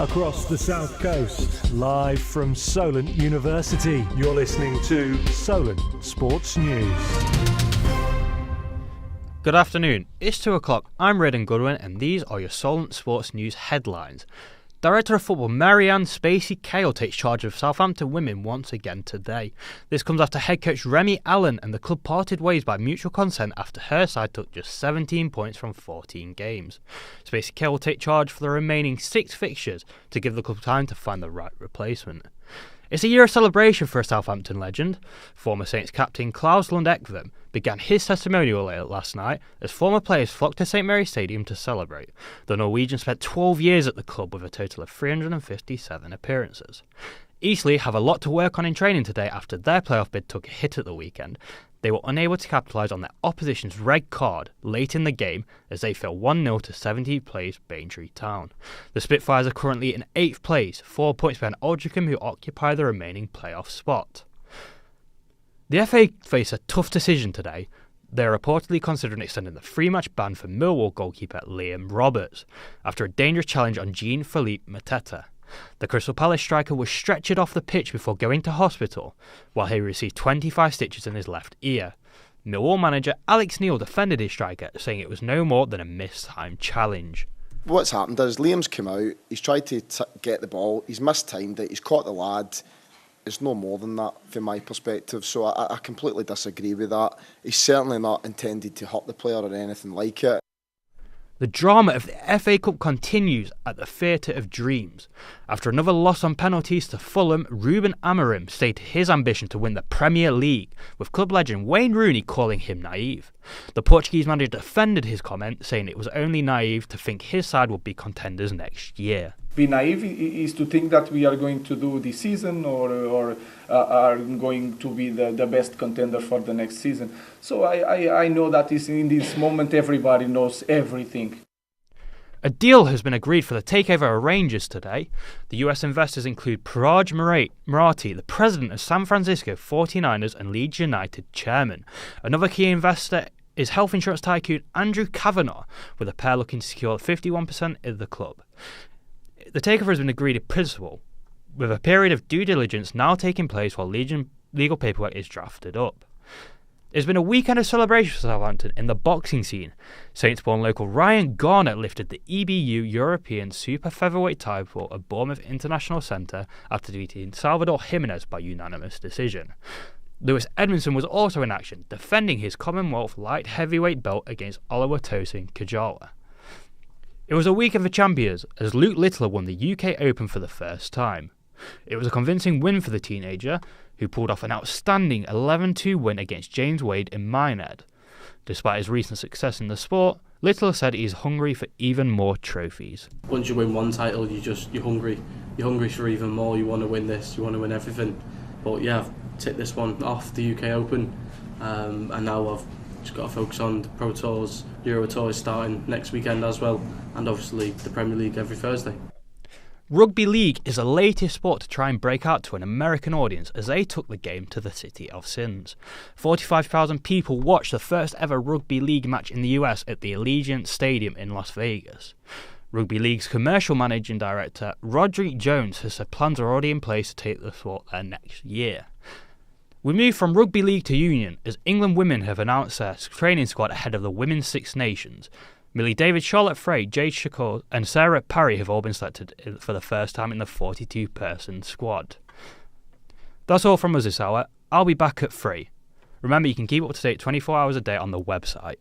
Across the South Coast, live from Solent University, you're listening to Solent Sports News. Good afternoon, it's 2 o'clock, I'm Redden Goodwin and these are your Solent Sports News headlines. Director of Football Marianne Spacey-Cale takes charge of Southampton women once again today. This comes after head coach Remy Allen and the club parted ways by mutual consent after her side took just 17 points from 14 games. Spacey-Cale will take charge for the remaining 6 fixtures to give the club time to find the right replacement. It's a year of celebration for a Southampton legend. Former Saints captain Klaus Lund Ekvam began his testimonial last night as former players flocked to St Mary's Stadium to celebrate. The Norwegian spent 12 years at the club with a total of 357 appearances. Eastleigh have a lot to work on in training today after their playoff bid took a hit at the weekend. They were unable to capitalise on their opposition's red card late in the game as they fell 1-0 to 17th place Braintree Town. The Spitfires are currently in 8th place, 4 points behind Aldrickham who occupy the remaining playoff spot. The FA face a tough decision today. They are reportedly considering extending the 3-match ban for Millwall goalkeeper Liam Roberts after a dangerous challenge on Jean-Philippe Mateta. The Crystal Palace striker was stretchered off the pitch before going to hospital, while he received 25 stitches in his left ear. Millwall manager Alex Neil defended his striker, saying it was no more than a mistimed challenge. What's happened is Liam's come out, he's tried to get the ball, he's mistimed it, he's caught the lad. It's no more than that from my perspective, so I completely disagree with that. He's certainly not intended to hurt the player or anything like it. The drama of the FA Cup continues at the Theatre of Dreams. After another loss on penalties to Fulham, Ruben Amorim stated his ambition to win the Premier League, with club legend Wayne Rooney calling him naive. The Portuguese manager defended his comment, saying it was only naive to think his side would be contenders next year. Be naive is to think that we are going to do this season or are going to be the best contender for the next season. So I know that in this moment everybody knows everything. A deal has been agreed for the takeover of Rangers today. The US investors include Paraj Marathi, the president of San Francisco 49ers and Leeds United chairman. Another key investor is health insurance tycoon Andrew Kavanagh, with the pair looking to secure 51% of the club. The takeover has been agreed in principle, with a period of due diligence now taking place while legal paperwork is drafted up. It's been a weekend of celebration for Southampton in the boxing scene. Saints-born local Ryan Garnett lifted the EBU European Super Featherweight title at Bournemouth International Centre after defeating Salvador Jimenez by unanimous decision. Lewis Edmondson was also in action, defending his Commonwealth light heavyweight belt against Oluwatosin Kajala. It was a weekend for champions as Luke Littler won the UK Open for the first time. It was a convincing win for the teenager, who pulled off an outstanding 11-2 win against James Wade in Minehead. Despite his recent success in the sport, Littler said he is hungry for even more trophies. Once you win one title, you're hungry. You're hungry for even more. You want to win this. You want to win everything. But yeah, I've ticked this one off, the UK Open, and now I've just got to focus on the Pro Tours. Euro Tour is starting next weekend as well, and obviously the Premier League every Thursday. Rugby League is the latest sport to try and break out to an American audience as they took the game to the City of Sins. 45,000 people watched the first ever Rugby League match in the US at the Allegiant Stadium in Las Vegas. Rugby League's commercial managing director Roderick Jones has said plans are already in place to take the sport there next year. We move from Rugby League to Union as England women have announced their training squad ahead of the Women's Six Nations. Millie David, Charlotte Frey, Jade Shakur and Sarah Parry have all been selected for the first time in the 42-person squad. That's all from us this hour. I'll be back at 3. Remember, you can keep up to date 24 hours a day on the website.